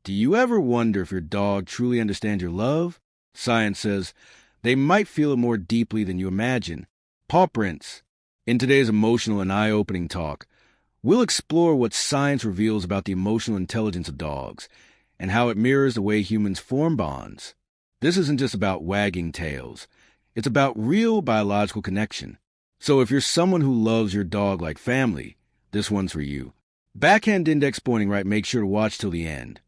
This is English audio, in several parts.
Do you ever wonder if your dog truly understands your love? Science says they might feel it more deeply than you imagine. Paw prints. In today's emotional and eye-opening talk, we'll explore what science reveals about the emotional intelligence of dogs and how it mirrors the way humans form bonds. This isn't just about wagging tails. It's about real biological connection. So if you're someone who loves your dog like family, this one's for you. Backhand index pointing right, make sure to watch till the end,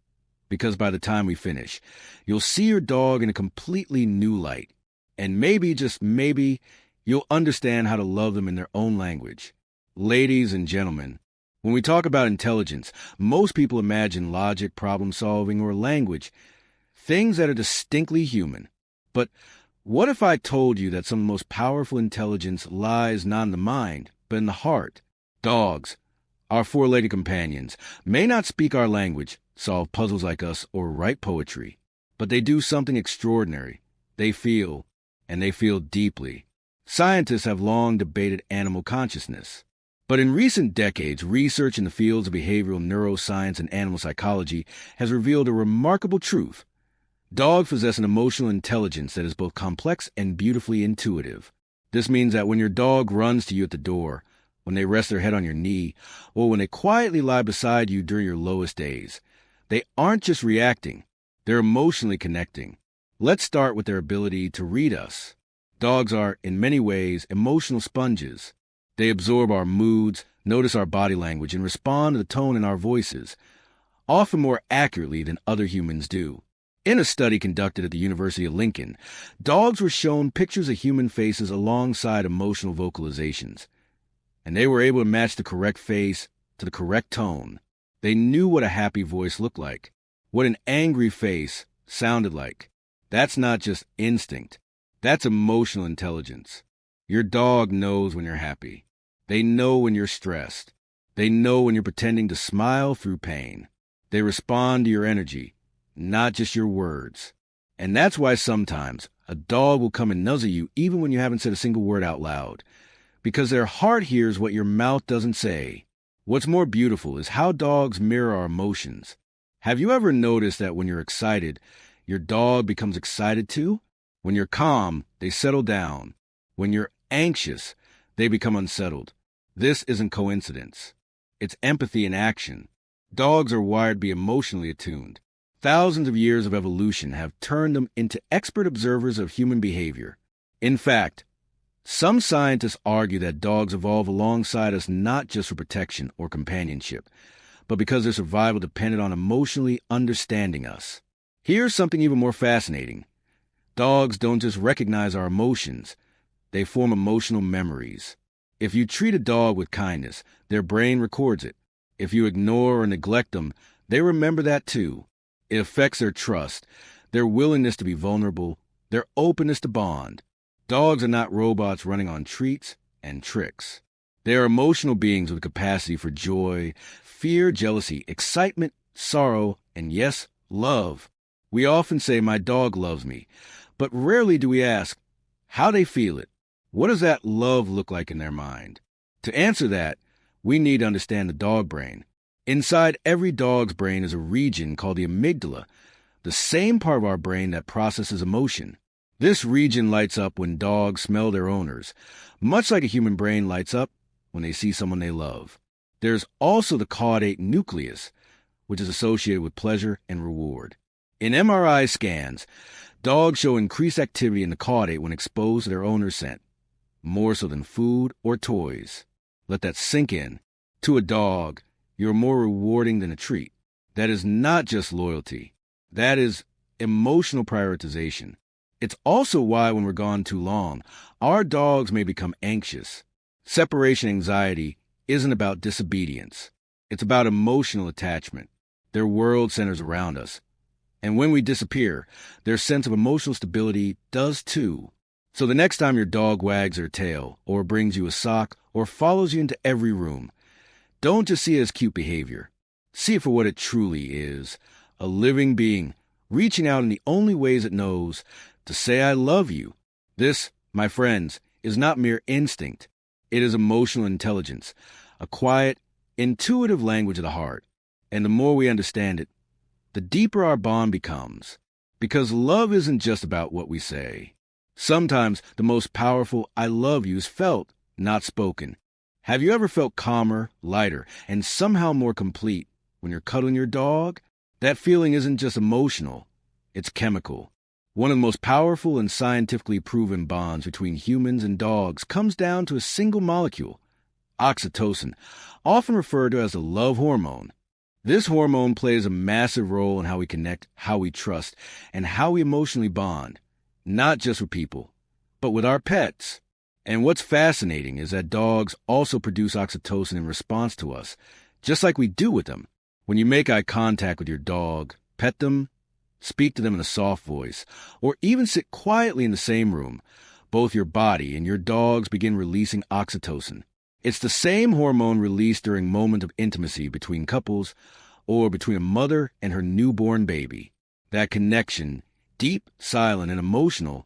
because by the time we finish, you'll see your dog in a completely new light. And maybe, just maybe, you'll understand how to love them in their own language. Ladies and gentlemen, when we talk about intelligence, most people imagine logic, problem solving, or language, things that are distinctly human. But what if I told you that some of the most powerful intelligence lies not in the mind, but in the heart? Dogs, our four-legged companions, may not speak our language, solve puzzles like us, or write poetry, but they do something extraordinary. They feel, and they feel deeply. Scientists have long debated animal consciousness. But in recent decades, research in the fields of behavioral neuroscience and animal psychology has revealed a remarkable truth. Dogs possess an emotional intelligence that is both complex and beautifully intuitive. This means that when your dog runs to you at the door, when they rest their head on your knee, or when they quietly lie beside you during your lowest days, they aren't just reacting, they're emotionally connecting. Let's start with their ability to read us. Dogs are, in many ways, emotional sponges. They absorb our moods, notice our body language, and respond to the tone in our voices, often more accurately than other humans do. In a study conducted at the University of Lincoln, dogs were shown pictures of human faces alongside emotional vocalizations, and they were able to match the correct face to the correct tone. They knew what a happy voice looked like, what an angry face sounded like. That's not just instinct. That's emotional intelligence. Your dog knows when you're happy. They know when you're stressed. They know when you're pretending to smile through pain. They respond to your energy, not just your words. And that's why sometimes a dog will come and nuzzle you even when you haven't said a single word out loud, because their heart hears what your mouth doesn't say. What's more beautiful is how dogs mirror our emotions. Have you ever noticed that when you're excited, your dog becomes excited too? When you're calm, they settle down. When you're anxious, they become unsettled. This isn't coincidence. It's empathy in action. Dogs are wired to be emotionally attuned. Thousands of years of evolution have turned them into expert observers of human behavior. In fact, some scientists argue that dogs evolve alongside us not just for protection or companionship, but because their survival depended on emotionally understanding us. Here's something even more fascinating. Dogs don't just recognize our emotions, they form emotional memories. If you treat a dog with kindness, their brain records it. If you ignore or neglect them, they remember that too. It affects their trust, their willingness to be vulnerable, their openness to bond. Dogs are not robots running on treats and tricks. They are emotional beings with capacity for joy, fear, jealousy, excitement, sorrow, and yes, love. We often say, "My dog loves me," but rarely do we ask how they feel it. What does that love look like in their mind? To answer that, we need to understand the dog brain. Inside every dog's brain is a region called the amygdala, the same part of our brain that processes emotion. This region lights up when dogs smell their owners, much like a human brain lights up when they see someone they love. There's also the caudate nucleus, which is associated with pleasure and reward. In MRI scans, dogs show increased activity in the caudate when exposed to their owner's scent, more so than food or toys. Let that sink in. To a dog, you're more rewarding than a treat. That is not just loyalty. That is emotional prioritization. It's also why when we're gone too long, our dogs may become anxious. Separation anxiety isn't about disobedience. It's about emotional attachment. Their world centers around us. And when we disappear, their sense of emotional stability does too. So the next time your dog wags their tail, or brings you a sock, or follows you into every room, don't just see it as cute behavior. See it for what it truly is, a living being, reaching out in the only ways it knows to say I love you. This, my friends, is not mere instinct. It is emotional intelligence, a quiet, intuitive language of the heart. And the more we understand it, the deeper our bond becomes. Because love isn't just about what we say. Sometimes the most powerful I love you is felt, not spoken. Have you ever felt calmer, lighter, and somehow more complete when you're cuddling your dog? That feeling isn't just emotional, it's chemical. One of the most powerful and scientifically proven bonds between humans and dogs comes down to a single molecule, oxytocin, often referred to as the love hormone. This hormone plays a massive role in how we connect, how we trust, and how we emotionally bond, not just with people, but with our pets. And what's fascinating is that dogs also produce oxytocin in response to us, just like we do with them. When you make eye contact with your dog, pet them, speak to them in a soft voice, or even sit quietly in the same room, both your body and your dogs begin releasing oxytocin. It's the same hormone released during moments of intimacy between couples or between a mother and her newborn baby. That connection, deep, silent, and emotional,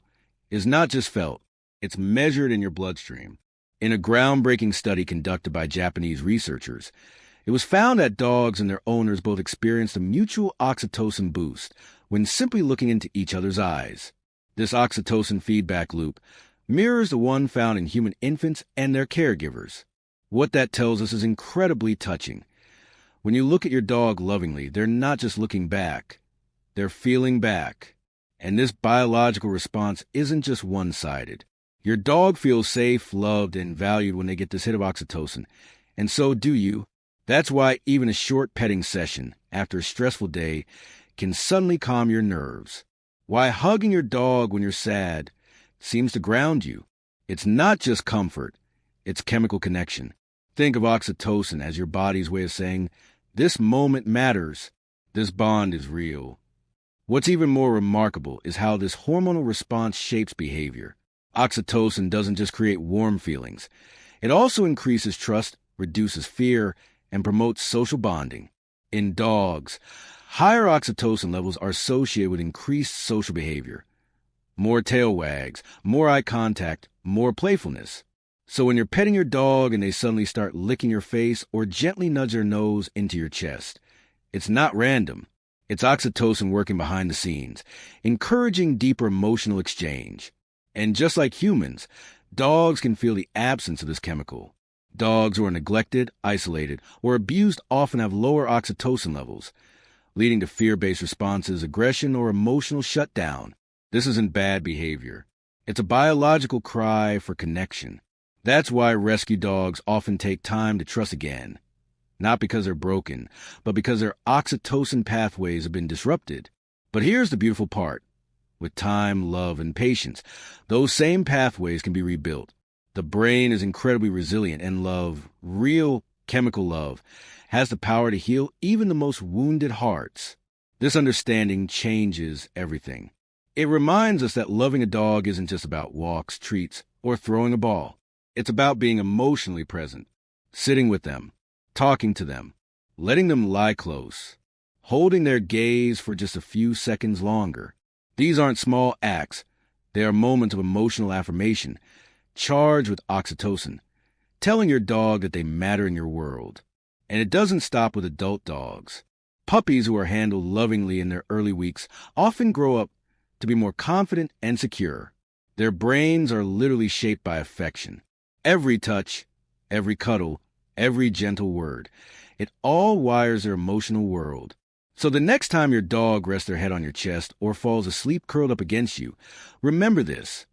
is not just felt, it's measured in your bloodstream. In a groundbreaking study conducted by Japanese researchers, it was found that dogs and their owners both experienced a mutual oxytocin boost when simply looking into each other's eyes. This oxytocin feedback loop mirrors the one found in human infants and their caregivers. What that tells us is incredibly touching. When you look at your dog lovingly, they're not just looking back, they're feeling back. And this biological response isn't just one-sided. Your dog feels safe, loved, and valued when they get this hit of oxytocin, and so do you. That's why even a short petting session after a stressful day can suddenly calm your nerves. Why hugging your dog when you're sad seems to ground you. It's not just comfort, it's chemical connection. Think of oxytocin as your body's way of saying, this moment matters, this bond is real. What's even more remarkable is how this hormonal response shapes behavior. Oxytocin doesn't just create warm feelings. It also increases trust, reduces fear, and promotes social bonding. In dogs, higher oxytocin levels are associated with increased social behavior. More tail wags, more eye contact, more playfulness. So when you're petting your dog and they suddenly start licking your face or gently nudge their nose into your chest, it's not random. It's oxytocin working behind the scenes, encouraging deeper emotional exchange. And just like humans, dogs can feel the absence of this chemical. Dogs who are neglected, isolated, or abused often have lower oxytocin levels, leading to fear-based responses, aggression, or emotional shutdown. This isn't bad behavior. It's a biological cry for connection. That's why rescue dogs often take time to trust again. Not because they're broken, but because their oxytocin pathways have been disrupted. But here's the beautiful part. With time, love, and patience, those same pathways can be rebuilt. The brain is incredibly resilient, and love, real chemical love, has the power to heal even the most wounded hearts. This understanding changes everything. It reminds us that loving a dog isn't just about walks, treats, or throwing a ball. It's about being emotionally present, sitting with them, talking to them, letting them lie close, holding their gaze for just a few seconds longer. These aren't small acts. They are moments of emotional affirmation, charged with oxytocin, telling your dog that they matter in your world. And it doesn't stop with adult dogs. Puppies who are handled lovingly in their early weeks often grow up to be more confident and secure. Their brains are literally shaped by affection. Every touch, every cuddle, every gentle word, it all wires their emotional world. So the next time your dog rests their head on your chest or falls asleep curled up against you, remember this.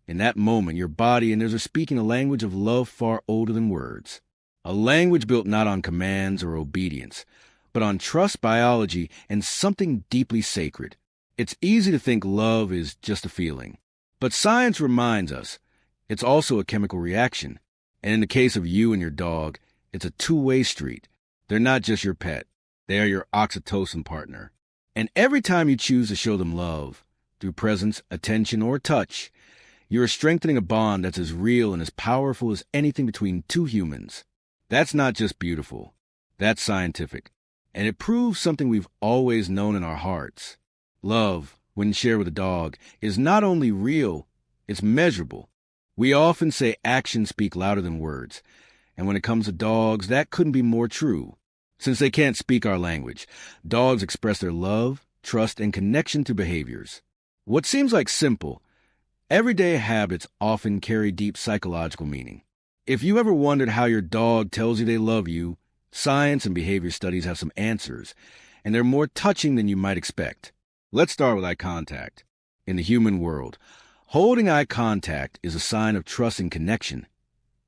In that moment, your body and theirs are speaking a language of love far older than words. A language built not on commands or obedience, but on trust, biology, and something deeply sacred. It's easy to think love is just a feeling. But science reminds us it's also a chemical reaction. And in the case of you and your dog, it's a two-way street. They're not just your pet. They are your oxytocin partner. And every time you choose to show them love, through presence, attention, or touch, you are strengthening a bond that's as real and as powerful as anything between two humans. That's not just beautiful. That's scientific. And it proves something we've always known in our hearts. Love, when shared with a dog, is not only real, it's measurable. We often say actions speak louder than words. And when it comes to dogs, that couldn't be more true. Since they can't speak our language, dogs express their love, trust, and connection through behaviors. What seems like simple, everyday habits often carry deep psychological meaning. If you ever wondered how your dog tells you they love you, science and behavior studies have some answers, and they're more touching than you might expect. Let's start with eye contact. In the human world, holding eye contact is a sign of trust and connection,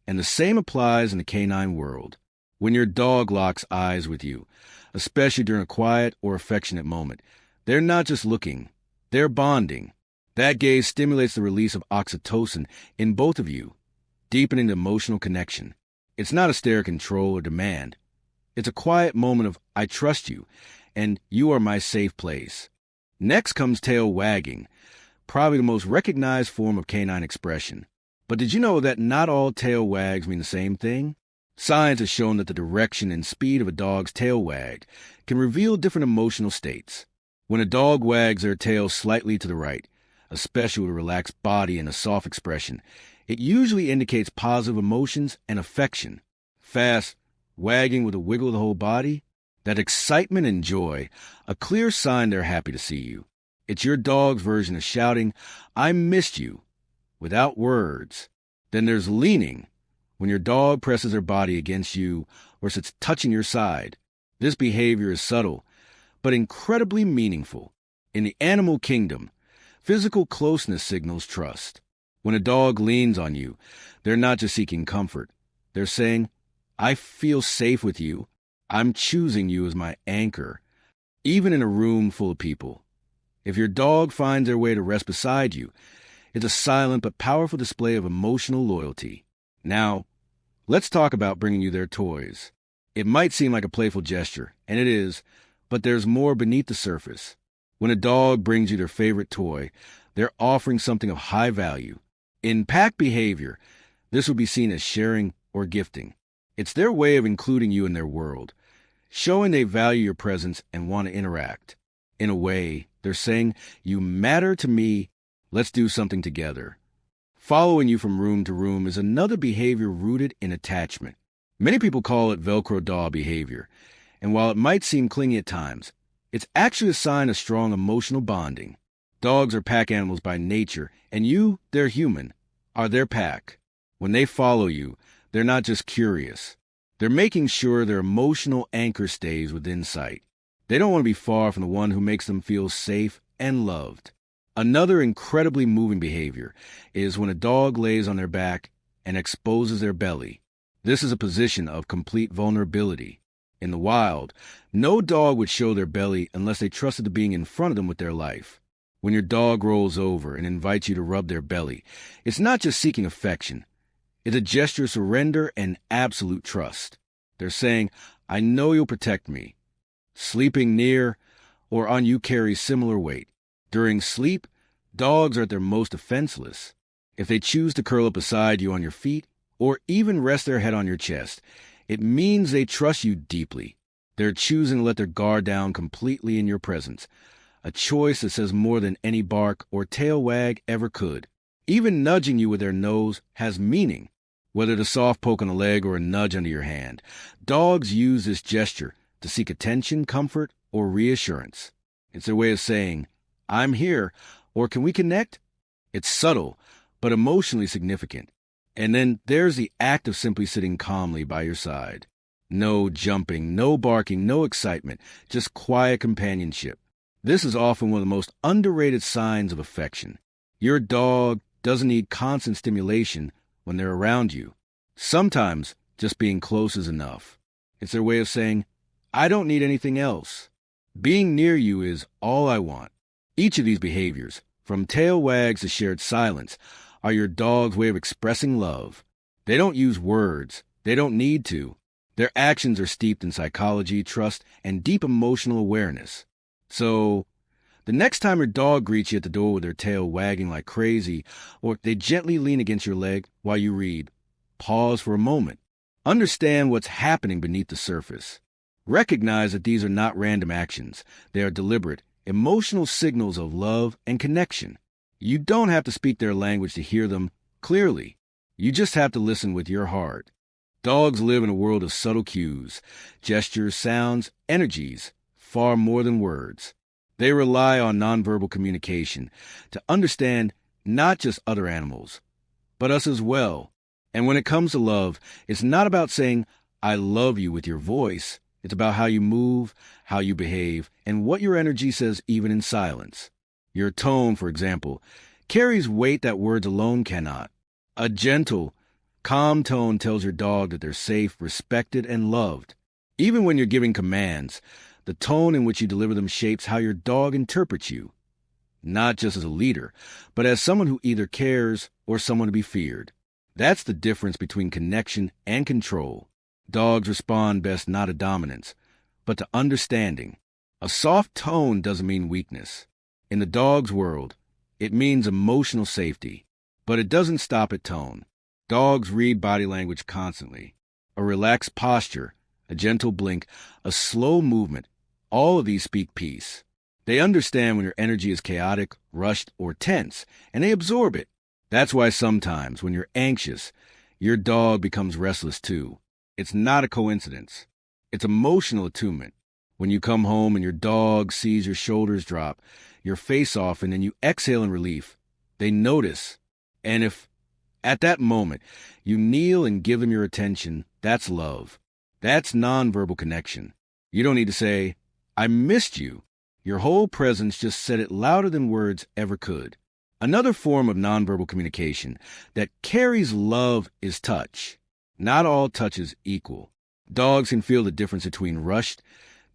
and the same applies in the canine world. When your dog locks eyes with you, especially during a quiet or affectionate moment, they're not just looking, they're bonding. That gaze stimulates the release of oxytocin in both of you, deepening the emotional connection. It's not a stare, control, or demand. It's a quiet moment of, I trust you, and you are my safe place. Next comes tail wagging, probably the most recognized form of canine expression. But did you know that not all tail wags mean the same thing? Science has shown that the direction and speed of a dog's tail wag can reveal different emotional states. When a dog wags their tail slightly to the right, especially with a relaxed body and a soft expression, it usually indicates positive emotions and affection. Fast wagging with a wiggle of the whole body, that excitement and joy, a clear sign they're happy to see you. It's your dog's version of shouting, I missed you, without words. Then there's leaning, when your dog presses their body against you or sits touching your side. This behavior is subtle, but incredibly meaningful. In the animal kingdom, physical closeness signals trust. When a dog leans on you, they're not just seeking comfort. They're saying, I feel safe with you. I'm choosing you as my anchor, even in a room full of people. If your dog finds their way to rest beside you, it's a silent but powerful display of emotional loyalty. Now, let's talk about bringing you their toys. It might seem like a playful gesture, and it is, but there's more beneath the surface. When a dog brings you their favorite toy, they're offering something of high value. In pack behavior, this would be seen as sharing or gifting. It's their way of including you in their world, showing they value your presence and want to interact. In a way, they're saying, you matter to me, let's do something together. Following you from room to room is another behavior rooted in attachment. Many people call it Velcro doll behavior, and while it might seem clingy at times, it's actually a sign of strong emotional bonding. Dogs are pack animals by nature, and you, their human, are their pack. When they follow you, they're not just curious. They're making sure their emotional anchor stays within sight. They don't want to be far from the one who makes them feel safe and loved. Another incredibly moving behavior is when a dog lays on their back and exposes their belly. This is a position of complete vulnerability. In the wild, no dog would show their belly unless they trusted the being in front of them with their life. When your dog rolls over and invites you to rub their belly, it's not just seeking affection. It's a gesture of surrender and absolute trust. They're saying, I know you'll protect me. Sleeping near or on you carries similar weight. During sleep, dogs are at their most defenseless. If they choose to curl up beside you on your feet or even rest their head on your chest, it means they trust you deeply. They're choosing to let their guard down completely in your presence, a choice that says more than any bark or tail wag ever could. Even nudging you with their nose has meaning. Whether it's a soft poke on the leg or a nudge under your hand, dogs use this gesture to seek attention, comfort, or reassurance. It's their way of saying, I'm here, or can we connect? It's subtle, but emotionally significant. And then there's the act of simply sitting calmly by your side. No jumping, no barking, no excitement, just quiet companionship. This is often one of the most underrated signs of affection. Your dog doesn't need constant stimulation when they're around you. Sometimes just being close is enough. It's their way of saying, I don't need anything else. Being near you is all I want. Each of these behaviors, from tail wags to shared silence, are your dog's way of expressing love. They don't use words. They don't need to. Their actions are steeped in psychology, trust, and deep emotional awareness. So, the next time your dog greets you at the door with their tail wagging like crazy, or they gently lean against your leg while you read, pause for a moment. Understand what's happening beneath the surface. Recognize that these are not random actions. They are deliberate, emotional signals of love and connection. You don't have to speak their language to hear them clearly. You just have to listen with your heart. Dogs live in a world of subtle cues, gestures, sounds, energies, far more than words. They rely on nonverbal communication to understand not just other animals, but us as well. And when it comes to love, it's not about saying, I love you with your voice. It's about how you move, how you behave, and what your energy says even in silence. Your tone, for example, carries weight that words alone cannot. A gentle, calm tone tells your dog that they're safe, respected, and loved. Even when you're giving commands, the tone in which you deliver them shapes how your dog interprets you, not just as a leader, but as someone who either cares or someone to be feared. That's the difference between connection and control. Dogs respond best not to dominance, but to understanding. A soft tone doesn't mean weakness. In the dog's world, it means emotional safety, but it doesn't stop at tone. Dogs read body language constantly. A relaxed posture, a gentle blink, a slow movement, all of these speak peace. They understand when your energy is chaotic, rushed, or tense, and they absorb it. That's why sometimes, when you're anxious, your dog becomes restless too. It's not a coincidence. It's emotional attunement. When you come home and your dog sees your shoulders drop, your face soften, and you exhale in relief, they notice. And if, at that moment, you kneel and give them your attention, that's love. That's nonverbal connection. You don't need to say, I missed you. Your whole presence just said it louder than words ever could. Another form of nonverbal communication that carries love is touch. Not all touch is equal. Dogs can feel the difference between rushed,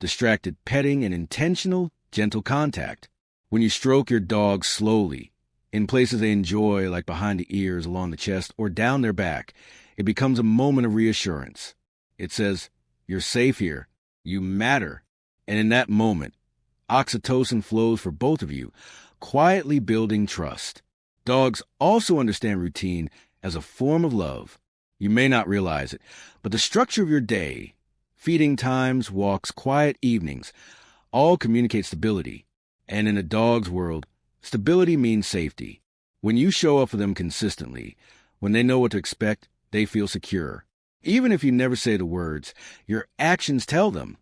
distracted petting and intentional, gentle contact. When you stroke your dog slowly, in places they enjoy, like behind the ears, along the chest, or down their back, it becomes a moment of reassurance. It says, you're safe here, you matter. And in that moment, oxytocin flows for both of you, quietly building trust. Dogs also understand routine as a form of love. You may not realize it, but the structure of your day, feeding times, walks, quiet evenings, all communicate stability. And in a dog's world, stability means safety. When you show up for them consistently, when they know what to expect, they feel secure. Even if you never say the words, your actions tell them.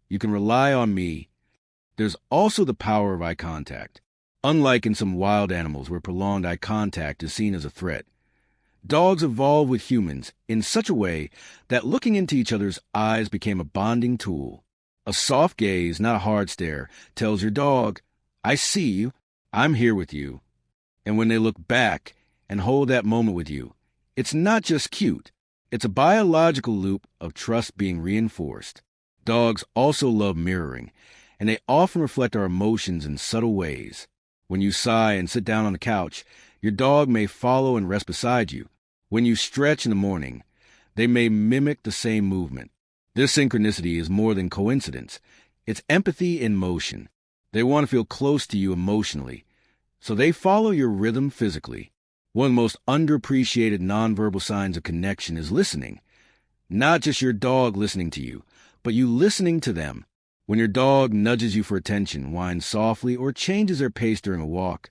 You can rely on me. There's also the power of eye contact. Unlike in some wild animals where prolonged eye contact is seen as a threat, dogs evolved with humans in such a way that looking into each other's eyes became a bonding tool. A soft gaze, not a hard stare, tells your dog, I see you, I'm here with you. And when they look back and hold that moment with you, it's not just cute. It's a biological loop of trust being reinforced. Dogs also love mirroring, and they often reflect our emotions in subtle ways. When you sigh and sit down on the couch, your dog may follow and rest beside you. When you stretch in the morning, they may mimic the same movement. This synchronicity is more than coincidence. It's empathy in motion. They want to feel close to you emotionally, so they follow your rhythm physically. One of the most underappreciated nonverbal signs of connection is listening. Not just your dog listening to you, but you listening to them. When your dog nudges you for attention, whines softly, or changes their pace during a walk,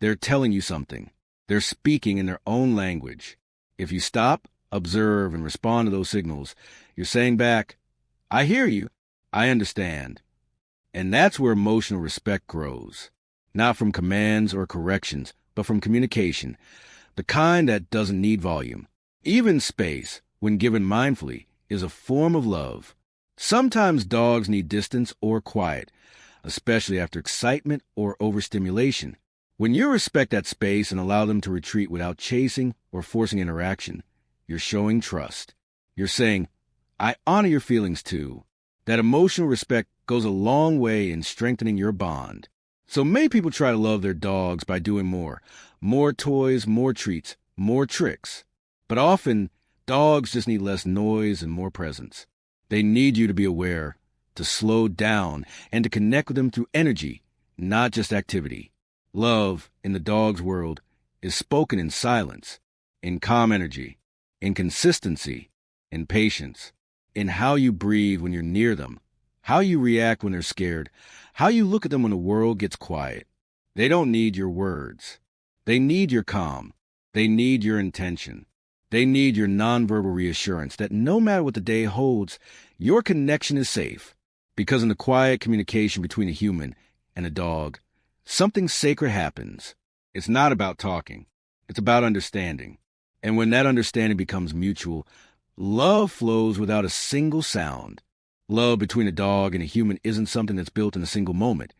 they're telling you something. They're speaking in their own language. If you stop, observe, and respond to those signals, you're saying back, I hear you, I understand. And that's where emotional respect grows. Not from commands or corrections, but from communication, the kind that doesn't need volume. Even space, when given mindfully, is a form of love. Sometimes dogs need distance or quiet, especially after excitement or overstimulation. When you respect that space and allow them to retreat without chasing or forcing interaction, you're showing trust. You're saying, I honor your feelings too. That emotional respect goes a long way in strengthening your bond. So many people try to love their dogs by doing more. More toys, more treats, more tricks. But often, dogs just need less noise and more presence. They need you to be aware, to slow down, and to connect with them through energy, not just activity. Love, in the dog's world, is spoken in silence, in calm energy, in consistency, in patience, in how you breathe when you're near them, how you react when they're scared, how you look at them when the world gets quiet. They don't need your words. They need your calm. They need your intention. They need your nonverbal reassurance that no matter what the day holds, your connection is safe. Because in the quiet communication between a human and a dog, something sacred happens. It's not about talking. It's about understanding. And when that understanding becomes mutual, love flows without a single sound. Love between a dog and a human isn't something that's built in a single moment.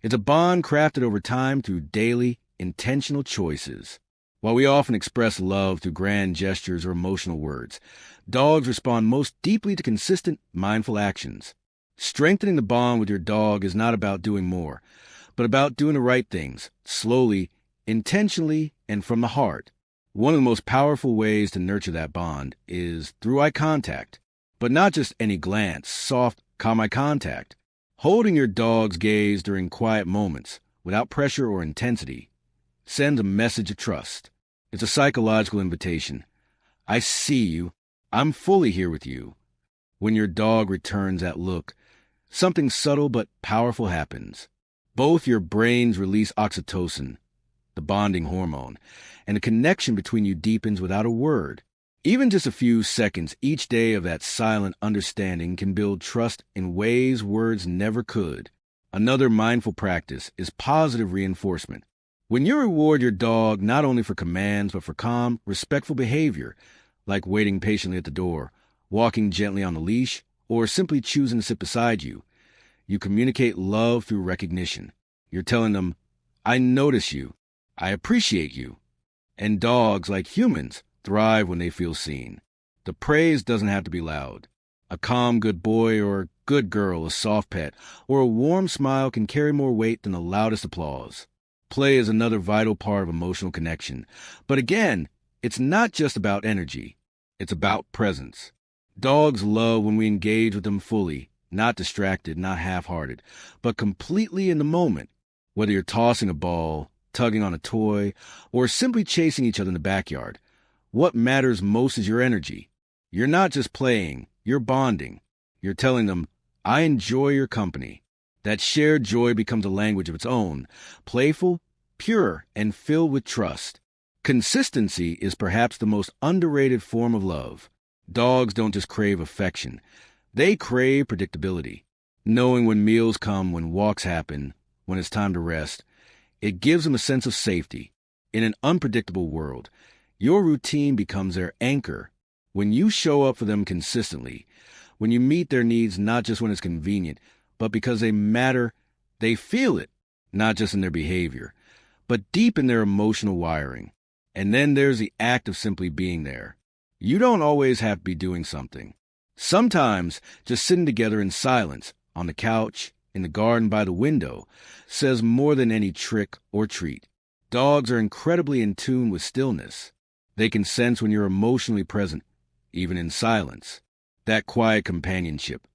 It's a bond crafted over time through daily, intentional choices. While we often express love through grand gestures or emotional words, dogs respond most deeply to consistent, mindful actions. Strengthening the bond with your dog is not about doing more, but about doing the right things, slowly, intentionally, and from the heart. One of the most powerful ways to nurture that bond is through eye contact, but not just any glance, soft, calm eye contact. Holding your dog's gaze during quiet moments, without pressure or intensity, sends a message of trust. It's a psychological invitation. I see you. I'm fully here with you. When your dog returns that look, something subtle but powerful happens. Both your brains release oxytocin, the bonding hormone, and the connection between you deepens without a word. Even just a few seconds each day of that silent understanding can build trust in ways words never could. Another mindful practice is positive reinforcement. When you reward your dog not only for commands but for calm, respectful behavior, like waiting patiently at the door, walking gently on the leash, or simply choosing to sit beside you, you communicate love through recognition. You're telling them, I notice you, I appreciate you. And dogs, like humans, thrive when they feel seen. The praise doesn't have to be loud. A calm good boy or good girl, a soft pet, or a warm smile can carry more weight than the loudest applause. Play is another vital part of emotional connection. But again, it's not just about energy. It's about presence. Dogs love when we engage with them fully, not distracted, not half-hearted, but completely in the moment. Whether you're tossing a ball, tugging on a toy, or simply chasing each other in the backyard, what matters most is your energy. You're not just playing, you're bonding. You're telling them, I enjoy your company. That shared joy becomes a language of its own, playful, pure, and filled with trust. Consistency is perhaps the most underrated form of love. Dogs don't just crave affection. They crave predictability. Knowing when meals come, when walks happen, when it's time to rest, it gives them a sense of safety. In an unpredictable world, your routine becomes their anchor. When you show up for them consistently, when you meet their needs not just when it's convenient, but because they matter, they feel it, not just in their behavior, but deep in their emotional wiring. And then there's the act of simply being there. You don't always have to be doing something. Sometimes just sitting together in silence, on the couch, in the garden by the window, says more than any trick or treat. Dogs are incredibly in tune with stillness. They can sense when you're emotionally present, even in silence. That quiet companionship,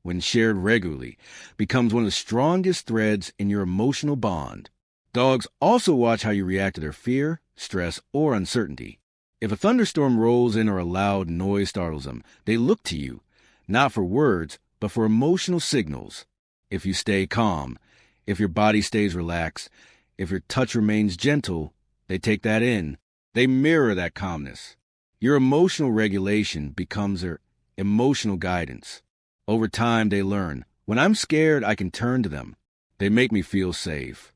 when shared regularly, becomes one of the strongest threads in your emotional bond. Dogs also watch how you react to their fear, stress, or uncertainty. If a thunderstorm rolls in or a loud noise startles them, they look to you, not for words, but for emotional signals. If you stay calm, if your body stays relaxed, if your touch remains gentle, they take that in. They mirror that calmness. Your emotional regulation becomes their emotional guidance. Over time, they learn, when I'm scared, I can turn to them. They make me feel safe.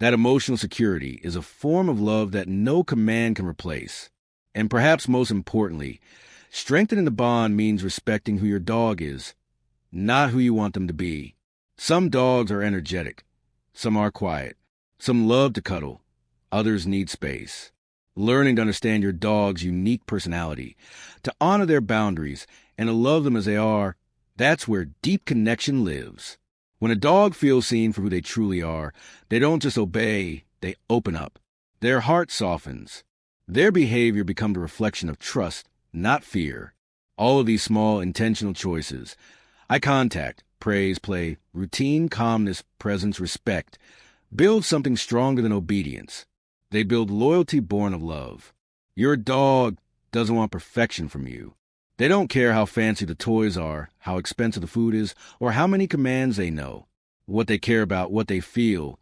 That emotional security is a form of love that no command can replace. And perhaps most importantly, strengthening the bond means respecting who your dog is, not who you want them to be. Some dogs are energetic. Some are quiet. Some love to cuddle. Others need space. Learning to understand your dog's unique personality, to honor their boundaries, and to love them as they are, that's where deep connection lives. When a dog feels seen for who they truly are, they don't just obey, they open up. Their heart softens. Their behavior becomes a reflection of trust, not fear. All of these small, intentional choices, eye contact, praise, play, routine, calmness, presence, respect, build something stronger than obedience. They build loyalty born of love. Your dog doesn't want perfection from you. They don't care how fancy the toys are, how expensive the food is, or how many commands they know. What they care about, what they feel,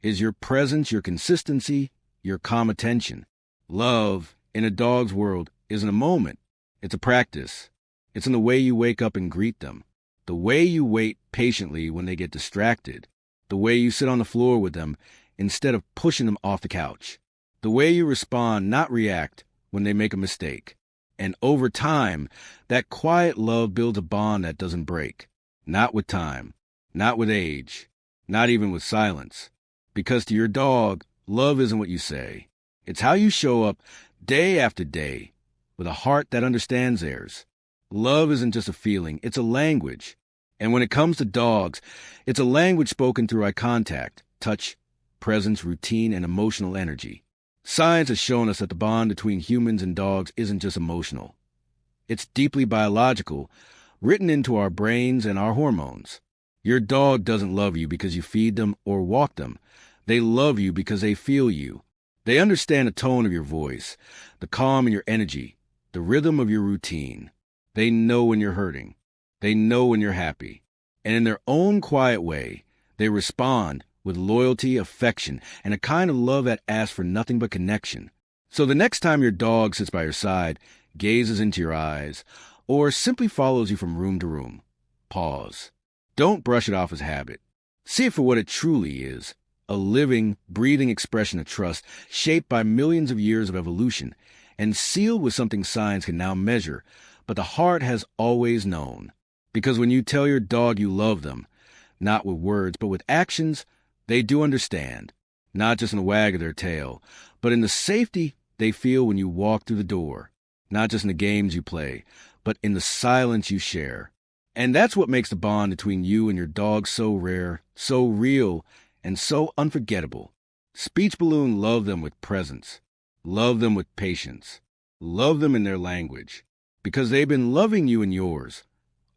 is your presence, your consistency, your calm attention. Love, in a dog's world, isn't a moment. It's a practice. It's in the way you wake up and greet them, the way you wait patiently when they get distracted, the way you sit on the floor with them instead of pushing them off the couch, the way you respond, not react, when they make a mistake. And over time, that quiet love builds a bond that doesn't break. Not with time, not with age, not even with silence. Because to your dog, love isn't what you say. It's how you show up day after day with a heart that understands theirs. Love isn't just a feeling, it's a language. And when it comes to dogs, it's a language spoken through eye contact, touch, presence, routine, and emotional energy. Science has shown us that the bond between humans and dogs isn't just emotional. It's deeply biological, written into our brains and our hormones. Your dog doesn't love you because you feed them or walk them. They love you because they feel you. They understand the tone of your voice, the calm in your energy, the rhythm of your routine. They know when you're hurting. They know when you're happy. And in their own quiet way, they respond with loyalty, affection, and a kind of love that asks for nothing but connection. So the next time your dog sits by your side, gazes into your eyes, or simply follows you from room to room, pause. Don't brush it off as habit. See it for what it truly is, a living, breathing expression of trust shaped by millions of years of evolution and sealed with something science can now measure, but the heart has always known. Because when you tell your dog you love them, not with words but with actions, they do understand, not just in the wag of their tail, but in the safety they feel when you walk through the door, not just in the games you play, but in the silence you share. And that's what makes the bond between you and your dog so rare, so real, and so unforgettable. Speech Balloon loved them with presence, love them with patience, love them in their language, because they've been loving you and yours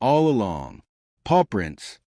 all along. Paw prints,